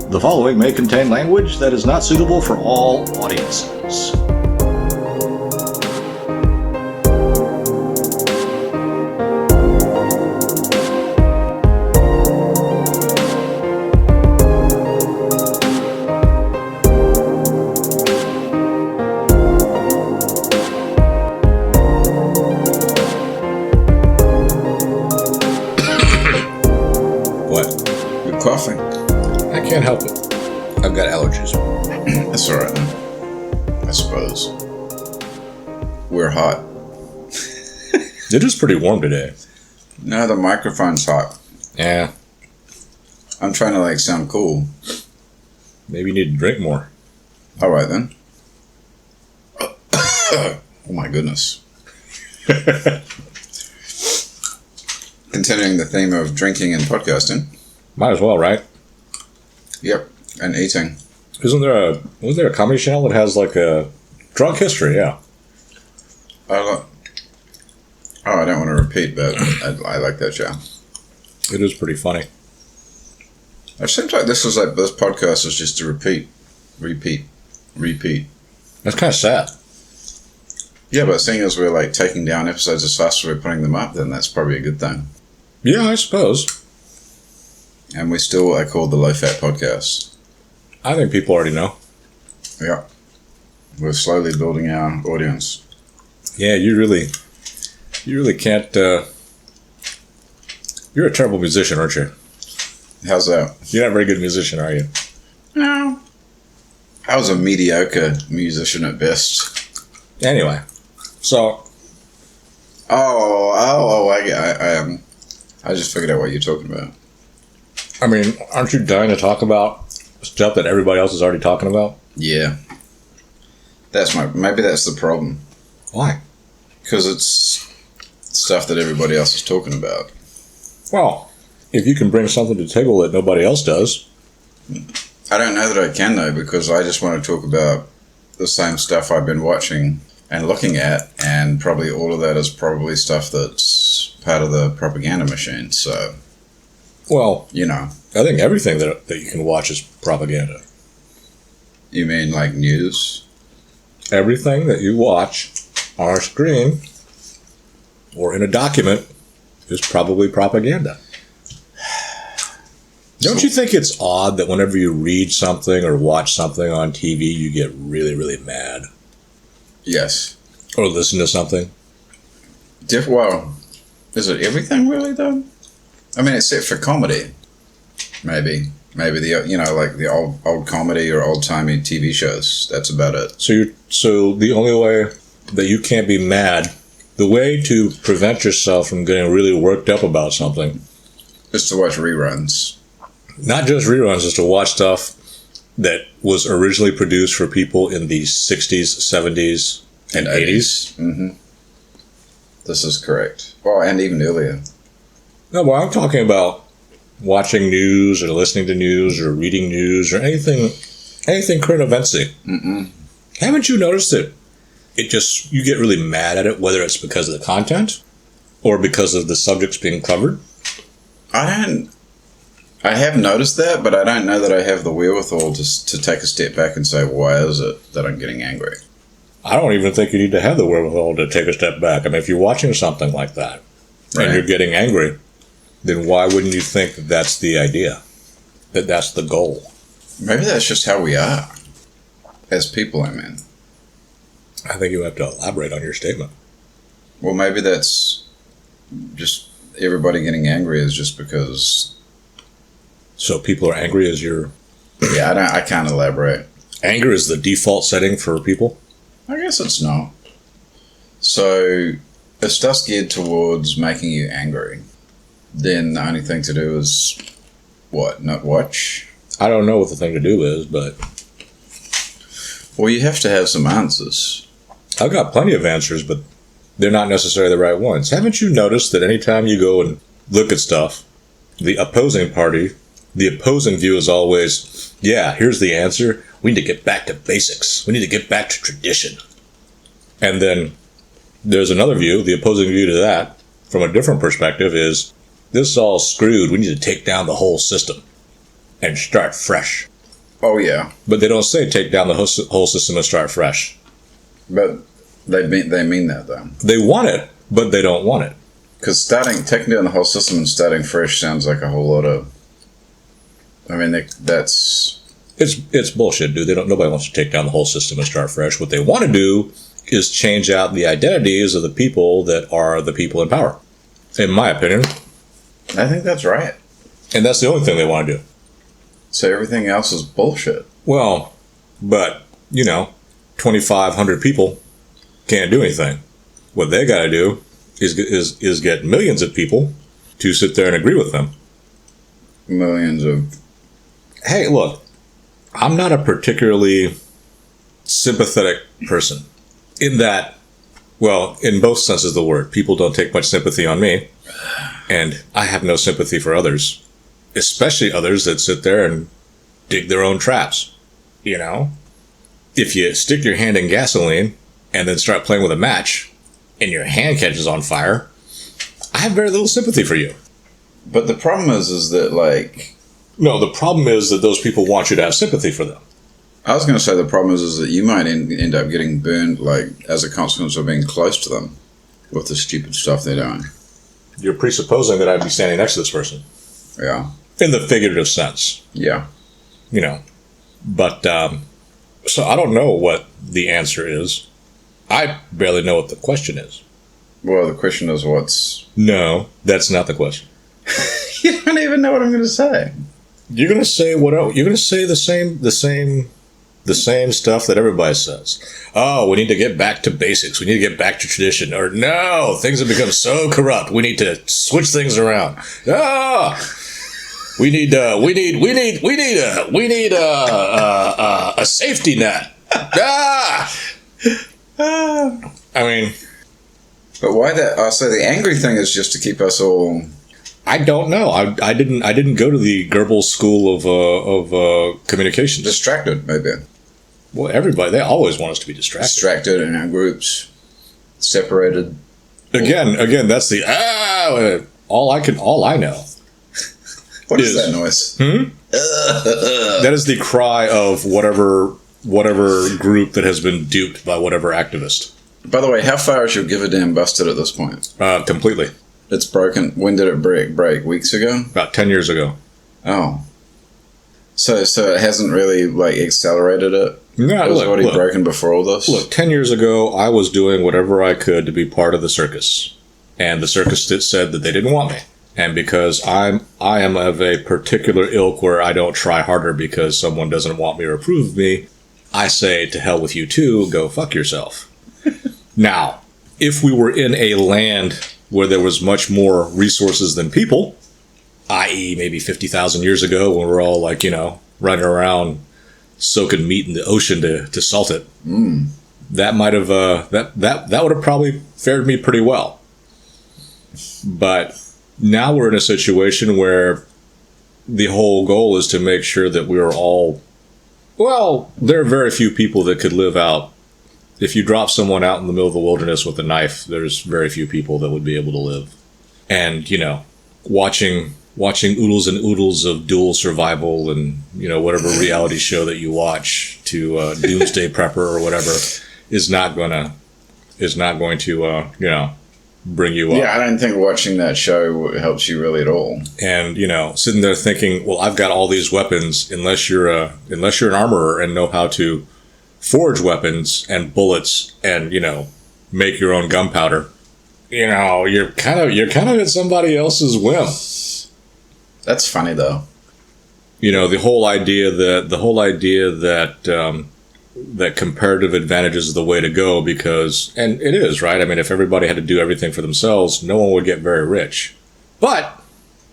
The following may contain language that is not suitable for all audiences. What? You're coughing. I can't help it. I've got allergies. That's alright then. I suppose. We're hot. It is pretty warm today. No, the microphone's hot. Yeah. I'm trying to sound cool. Maybe you need to drink more. Alright then. Oh my goodness. Continuing the theme of drinking and podcasting. Might as well, right? Yep. And eating. Was there a comedy channel that has a drunk history? Yeah. I don't want to repeat, but I like that show. It is pretty funny. It seems like this podcast is just to repeat. That's kind of sad. Yeah, but seeing as we're taking down episodes as fast as we're putting them up, then that's probably a good thing. Yeah, I suppose. And we still are called the Low Fat Podcast. I think people already know. Yeah. We're slowly building our audience. Yeah, you really can't. You're a terrible musician, aren't you? How's that? You're not a very good musician, are you? No. I was a mediocre musician at best. Anyway, so. I just figured out what you're talking about. I mean, aren't you dying to talk about stuff that everybody else is already talking about? Yeah. Maybe that's the problem. Why? Because it's stuff that everybody else is talking about. Well, if you can bring something to the table that nobody else does. I don't know that I can, though, because I just want to talk about the same stuff I've been watching and looking at, and probably all of that is probably stuff that's part of the propaganda machine, so... Well, you know. I think everything that you can watch is propaganda. You mean news? Everything that you watch on a screen or in a document is probably propaganda. Don't you think it's odd that whenever you read something or watch something on TV, you get really, really mad? Yes. Or listen to something? Well, is it everything really, though? I mean, except for comedy. Maybe the old comedy or old-timey TV shows. That's about it. So the only way that you can't be mad, the way to prevent yourself from getting really worked up about something, is to watch reruns. Not just reruns, is to watch stuff that was originally produced for people in the 60s, 70s, and 80s. Mm-hmm. This is correct. Well, and even earlier. No, but I'm talking about watching news or listening to news or reading news or anything current eventsy. Mm-mm. Haven't you noticed that you get really mad at it, whether it's because of the content or because of the subjects being covered? I have noticed that, but I don't know that I have the wherewithal to take a step back and say, why is it that I'm getting angry? I don't even think you need to have the wherewithal to take a step back. I mean, if you're watching something like that and you're getting angry, then why wouldn't you think that's the idea? That's the goal? Maybe that's just how we are. As people, I mean. I think you have to elaborate on your statement. Well, maybe that's just everybody getting angry is just because... So people are angry as you're... Yeah, I can't elaborate. Anger is the default setting for people? I guess it's not. So, if stuff's geared towards making you angry, then the only thing to do is, what, not watch? I don't know what the thing to do is, but... Well, you have to have some answers. I've got plenty of answers, but they're not necessarily the right ones. Haven't you noticed that anytime you go and look at stuff, the opposing view is always, yeah, here's the answer. We need to get back to basics. We need to get back to tradition. And then there's another view, the opposing view to that, from a different perspective, is this is all screwed. We need to take down the whole system and start fresh. Oh yeah, But they don't say take down the whole system and start fresh. but they mean that though. They want it, but they don't want it. Because taking down the whole system and starting fresh sounds like a whole lot of. I mean, that's It's bullshit, dude. Nobody wants to take down the whole system and start fresh. What they want to do is change out the identities of the people that are the people in power, in my opinion. I think that's right. And that's the only thing they want to do. So everything else is bullshit. Well, but, 2,500 people can't do anything. What they got to do is get millions of people to sit there and agree with them. Millions of. Hey, look, I'm not a particularly sympathetic person. In that, well, in both senses of the word, people don't take much sympathy on me, and I have no sympathy for others, especially others that sit there and dig their own traps. If you stick your hand in gasoline and then start playing with a match, and your hand catches on fire, I have very little sympathy for you. But the problem is that No, the problem is that those people want you to have sympathy for them. I was going to say the problem is that you might end up getting burned as a consequence of being close to them with the stupid stuff they're doing. You're presupposing that I'd be standing next to this person. Yeah. In the figurative sense. Yeah. But, so I don't know what the answer is. I barely know what the question is. Well, the question is what's... No, that's not the question. You don't even know what I'm going to say. You're going to say what else? You're going to say the same stuff that everybody says. Oh, we need to get back to basics. We need to get back to tradition. Or no, things have become so corrupt. We need to switch things around. We need a safety net. I mean, but why that? So the angry thing is just to keep us all. I don't know. I didn't go to the Goebbels School of Communications. Distracted, maybe. Well, they always want us to be distracted. Distracted in our groups, separated. Again, that's the all I know. What is that noise? That is the cry of whatever group that has been duped by whatever activist. By the way, how far is your give a damn busted at this point? Completely. It's broken. When did it break? Weeks ago? About 10 years ago. Oh. So it hasn't really accelerated it? No, It was already broken before all this? Look, 10 years ago, I was doing whatever I could to be part of the circus. And the circus said that they didn't want me. And because I am of a particular ilk where I don't try harder because someone doesn't want me or approve of me, I say, to hell with you too, go fuck yourself. Now, if we were in a land where there was much more resources than people, i.e. maybe 50,000 years ago when we're all running around soaking meat in the ocean to salt it, that might have, that would have probably fared me pretty well. But now we're in a situation where the whole goal is to make sure that we are all, well, there are very few people that could live out. If you drop someone out in the middle of the wilderness with a knife, there's very few people that would be able to live. And, watching oodles and oodles of dual survival and, whatever reality show that you watch to Doomsday Prepper or whatever is not going to, bring you up. Yeah, I don't think watching that show helps you really at all. And, sitting there thinking, well, I've got all these weapons, unless you're an armorer and know how to forge weapons and bullets and, make your own gunpowder, you're kind of at somebody else's whim. That's funny though. The whole idea that comparative advantage is the way to go because, and it is, right? I mean, if everybody had to do everything for themselves, no one would get very rich. But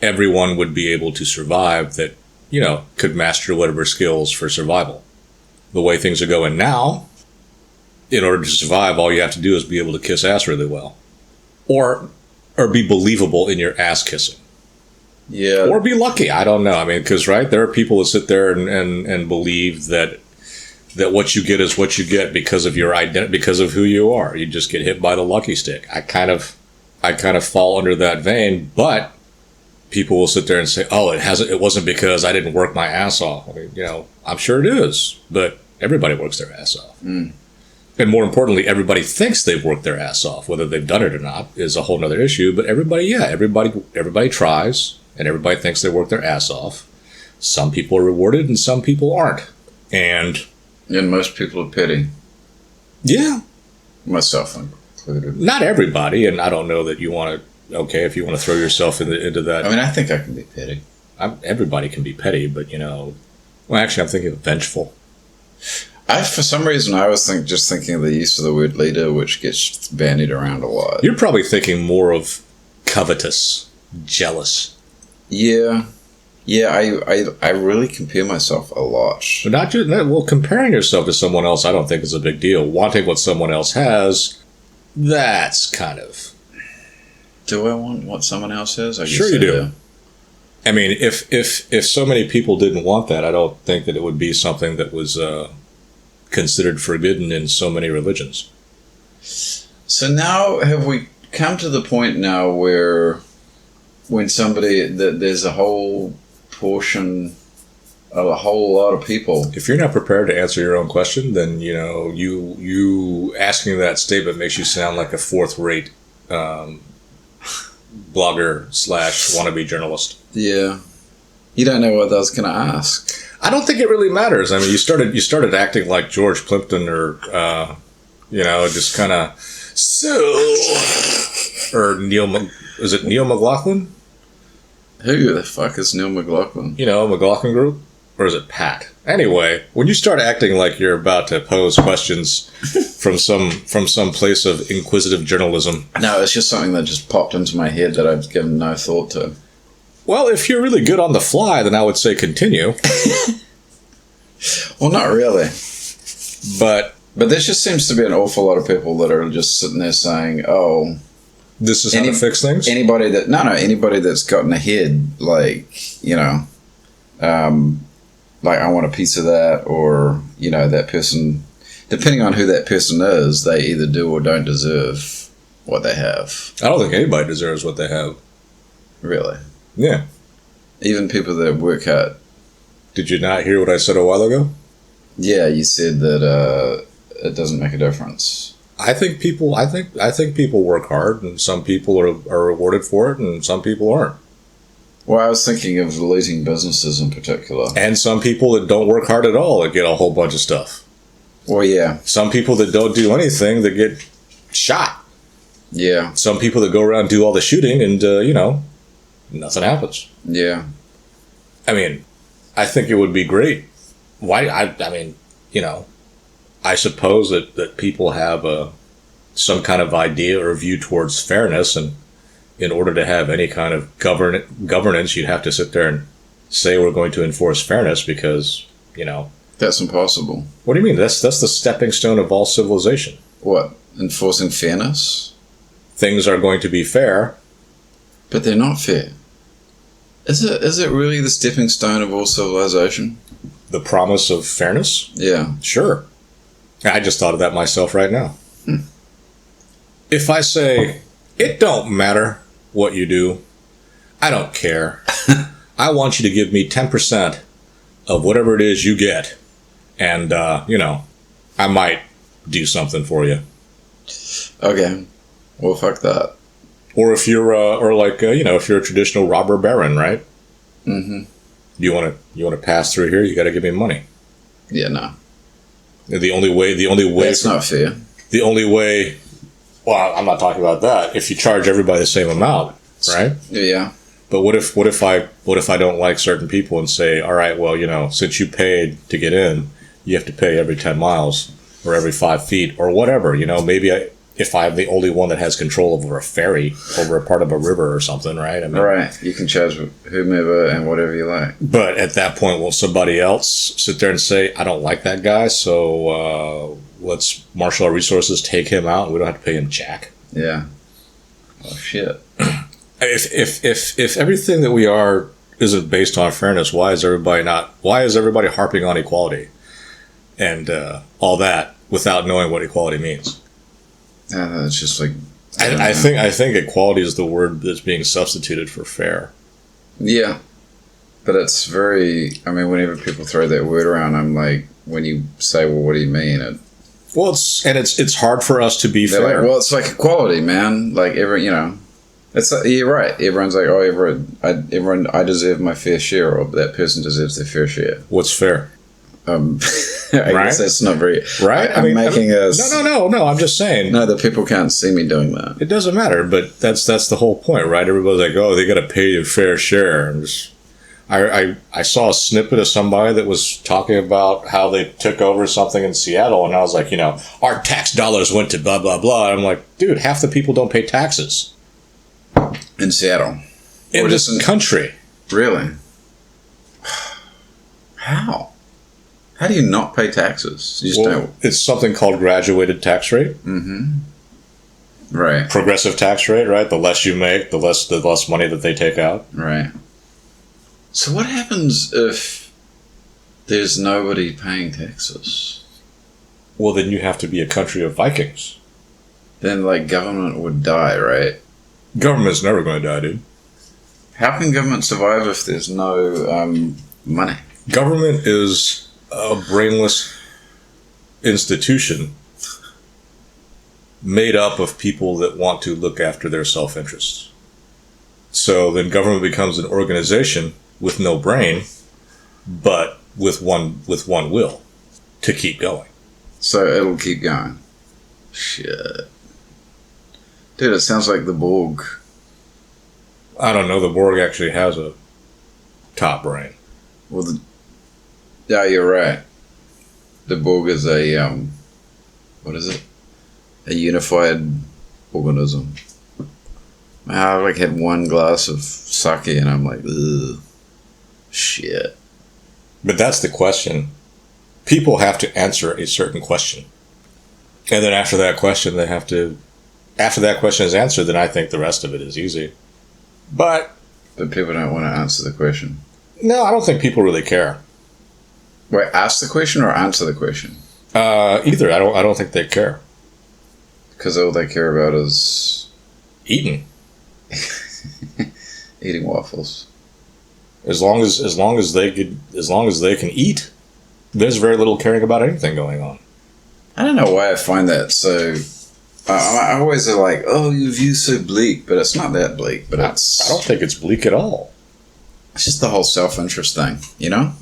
everyone would be able to survive that, could master whatever skills for survival. The way things are going now, in order to survive, all you have to do is be able to kiss ass really well. Or be believable in your ass kissing. Yeah. Or be lucky. I don't know. I mean, because, right, there are people that sit there and believe that what you get is what you get because of your identity, because of who you are. You just get hit by the lucky stick. I kind of fall under that vein, but people will sit there and say, "Oh, it wasn't because I didn't work my ass off." I mean, I'm sure it is, but everybody works their ass off. And more importantly, everybody thinks they've worked their ass off. Whether they've done it or not is a whole nother issue. But everybody tries, and everybody thinks they work their ass off. Some people are rewarded, and some people aren't. And most people are petty, yeah, myself included. not everybody. And I don't know that you want to. Okay, if you want to throw yourself into that, I mean, I think I can be petty. everybody can be petty, but well, actually, I'm thinking of vengeful. For some reason, I was just thinking of the use of the word leader, which gets bandied around a lot. You're probably thinking more of covetous, jealous. Yeah. I really compare myself a lot. But not just that. Well, comparing yourself to someone else, I don't think is a big deal. Wanting what someone else has, that's kind of. Do I want what someone else has? I Sure guess you I do. I mean, if so many people didn't want that, I don't think that it would be something that was considered forbidden in so many religions. So now, have we come to the point now where when there's a whole portion of a whole lot of people. If you're not prepared to answer your own question, then you asking that statement makes you sound like a fourth-rate blogger / wannabe journalist. Yeah, you don't know what I was going to ask. I don't think it really matters. I mean, you started acting like George Plimpton, or just kind of or is it Neil McLaughlin? Who the fuck is Neil McLaughlin? McLaughlin Group, or is it Pat? Anyway, when you start acting like you're about to pose questions from some place of inquisitive journalism. No, it's just something that just popped into my head that I've given no thought to. Well, if you're really good on the fly, then I would say continue. Well, not really. But there just seems to be an awful lot of people that are just sitting there saying, "Oh, this is how to fix things." Anybody that's gotten ahead, like like I want a piece of that, or that person. Depending on who that person is, they either do or don't deserve what they have. I don't think anybody deserves what they have. Really? Yeah. Even people that work hard. Did you not hear what I said a while ago? Yeah, you said that it doesn't make a difference. I think people work hard, and some people are rewarded for it, and some people aren't. Well, I was thinking of leasing businesses in particular. And some people that don't work hard at all that get a whole bunch of stuff. Well, yeah. Some people that don't do anything that get shot. Yeah. Some people that go around and do all the shooting and, nothing happens. Yeah. I mean, I think it would be great. I suppose that people have some kind of idea or view towards fairness, and in order to have any kind of governance, you'd have to sit there and say we're going to enforce fairness because, That's impossible. What do you mean? That's the stepping stone of all civilization. What? Enforcing fairness? Things are going to be fair. But they're not fair. Is it really the stepping stone of all civilization? The promise of fairness? Yeah. Sure. I just thought of that myself right now. If I say, it don't matter what you do, I don't care. I want you to give me 10% of whatever it is you get. And, I might do something for you. Okay. Well, fuck that. Or if you're, if you're a traditional robber baron, right? Mm-hmm. You want to pass through here, you got to give me money. Yeah, no. The only way. That's not fair. The only way. Well, I'm not talking about that. If you charge everybody the same amount, right? Yeah. But what if I don't like certain people and say, all right, well, since you paid to get in, you have to pay every 10 miles or every 5 feet or whatever. Maybe if I'm the only one that has control over a ferry over a part of a river or something, right? Right. You can charge whomever and whatever you like. But at that point, will somebody else sit there and say, I don't like that guy, so let's marshal our resources, take him out, and we don't have to pay him jack? Yeah. Oh, shit. If everything that we are isn't based on fairness, why is everybody harping on equality and all that without knowing what equality means? Yeah, it's just like I think equality is the word that's being substituted for fair. Yeah. But it's very, I mean, whenever people throw that word around, I'm like, when you say, well, what do you mean? Well, it's hard for us to be They're fair. like, well, it's like equality, man. Like, it's like, you're right. Everyone's like, oh, everyone, I deserve my fair share, or that person deserves their fair share. What's fair? I Right? guess that's not very... Right? I'm making a... No. I'm just saying. No, the people can't see me doing that. It doesn't matter, but that's the whole point, right? Everybody's like, oh, they got to pay you fair share. I saw a snippet of somebody that was talking about how they took over something in Seattle, and I was like, our tax dollars went to blah, blah, blah. And I'm like, dude, half the people don't pay taxes. In Seattle. In Or this just country. Really? How? How do you not pay taxes? You just don't... It's something called graduated tax rate. Right, Progressive tax rate, right? The less you make, the less money that they take out. right. So what happens if there's nobody paying taxes? Well, then you have to be a country of Vikings. Then, like, government would die, right? Government's never going to die, dude. How can government survive if there's no money? Government is a brainless institution made up of people that want to look after their self-interests. So then government becomes an organization with no brain, but with one will to keep going. So it'll keep going. Shit. Dude, it sounds like the Borg. I don't know, the Borg actually has a top brain. Well, yeah, you're right. The Borg is a, what is it? A unified organism. I like had one glass of sake and I'm like, ugh, shit. But that's the question. People have to answer a certain question. And then after that question, after that question is answered, then I think the rest of it is easy. But people don't want to answer the question. no, I don't think people really care. Wait, ask the question or answer the question? Either. I don't think they care. Because all they care about is Eating. eating waffles. As long as they can eat, there's very little caring about anything going on. I don't know why I find that so. I always are like, oh, your view's so bleak, but it's not that bleak. But I don't think it's bleak at all. It's just the whole self-interest thing, you know?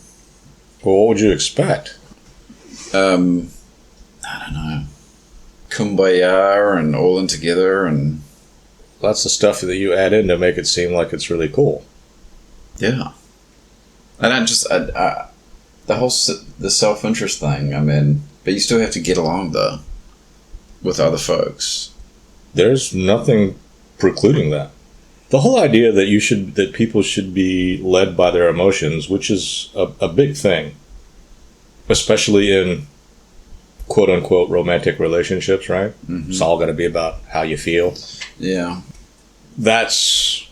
Well, what would you expect? I don't know. Kumbaya and all in together and That's the stuff that you add in to make it seem like it's really cool. yeah. And the whole the self-interest thing. I mean, but you still have to get along though with other folks. There's nothing precluding that. The whole idea that people should be led by their emotions, which is a big thing, especially in quote unquote romantic relationships, right? Mm-hmm. It's all going to be about how you feel. Yeah. That's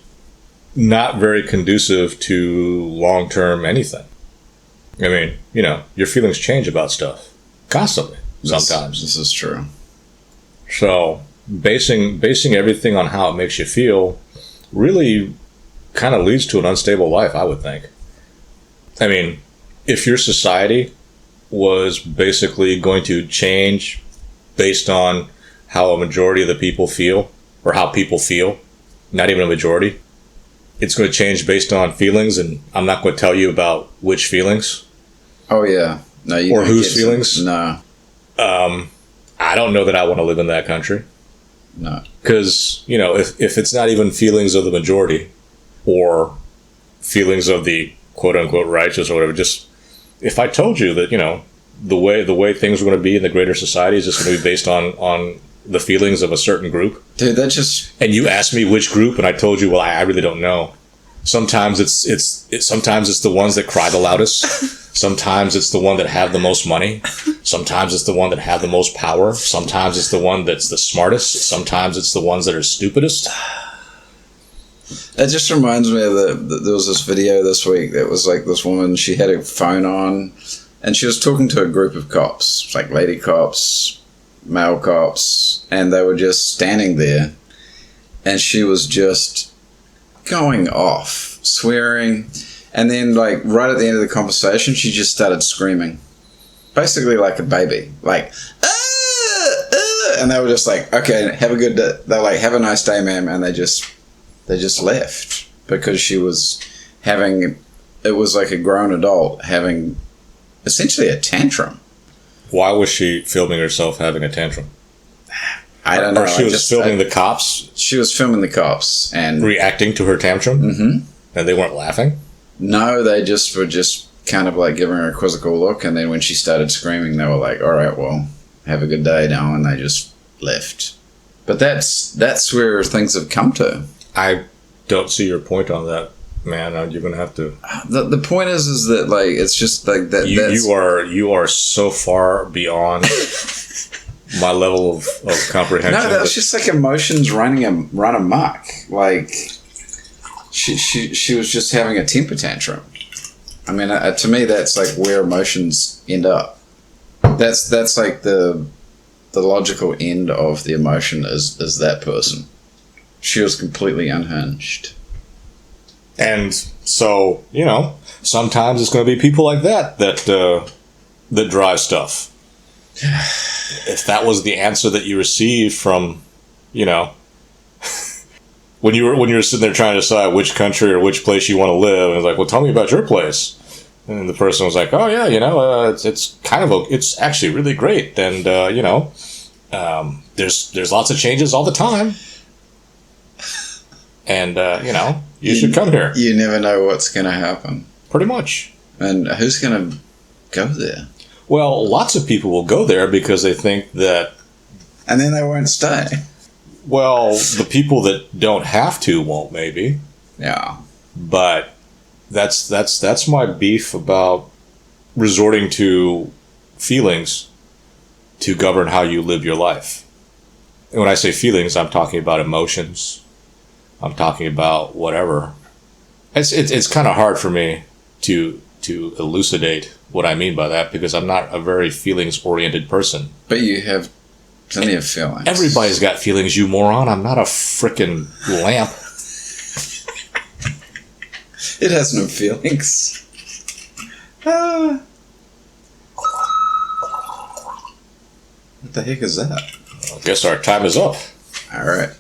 not very conducive to long-term anything. I mean, your feelings change about stuff constantly sometimes. This is true. So basing everything on how it makes you feel really kind of leads to an unstable life, I would think. I mean, if your society was basically going to change based on how a majority of the people feel, or how people feel, not even a majority, it's going to change based on feelings, and I'm not going to tell you about which feelings. Oh yeah. No, you Or don't whose get feelings? some- no. I don't know that I want to live in that country. No. Because, if it's not even feelings of the majority or feelings of the quote unquote righteous or whatever, just if I told you that, the way things are going to be in the greater society is just going to be based on the feelings of a certain group. Dude, that just And you asked me which group and I told you, well, I really don't know. Sometimes sometimes it's the ones that cry the loudest. Sometimes it's the one that have the most money. Sometimes it's the one that have the most power. Sometimes it's the one that's the smartest. Sometimes it's the ones that are stupidest. It just reminds me of there was this video this week that was like this woman, she had her phone on and she was talking to a group of cops, like lady cops, male cops, and they were just standing there and she was just going off swearing, and then like right at the end of the conversation, she just started screaming, basically like a baby, like and they were just like, okay, have a good day. They're like, have a nice day, ma'am, and they just left because she was having, it was like a grown adult having essentially a tantrum. Why was she filming herself having a tantrum? I don't know. Or she was filming the cops? She was filming the cops and reacting to her tantrum? Mm-hmm. And they weren't laughing? No, they just were just kind of like giving her a quizzical look, and then when she started screaming, they were like, all right, well, have a good day now, and they just left. But that's where things have come to. I don't see your point on that, man. You're going to have to... The point is that, like, it's just like that. You are so far beyond my level of comprehension. No, that was just like emotions run amok. Like, she was just having a temper tantrum. I mean, to me, that's like where emotions end up. That's like the logical end of the emotion is that person. She was completely unhinged. And so, sometimes it's going to be people like that drive stuff. If that was the answer that you received from, when you were sitting there trying to decide which country or which place you want to live, and it's like, well, tell me about your place. And the person was like, oh yeah, it's actually really great. And, there's lots of changes all the time. And, you should come here. You never know what's going to happen. Pretty much. And who's going to go there? Well, lots of people will go there because they think that... And then they won't stay. Well, the people that don't have to won't, maybe. Yeah. But that's my beef about resorting to feelings to govern how you live your life. And when I say feelings, I'm talking about emotions. I'm talking about whatever. It's kind of hard for me to elucidate what I mean by that because I'm not a very feelings-oriented person. But you have plenty of feelings. Everybody's got feelings, you moron. I'm not a frickin' lamp. It has no feelings. What the heck is that? I guess our time is up. All right.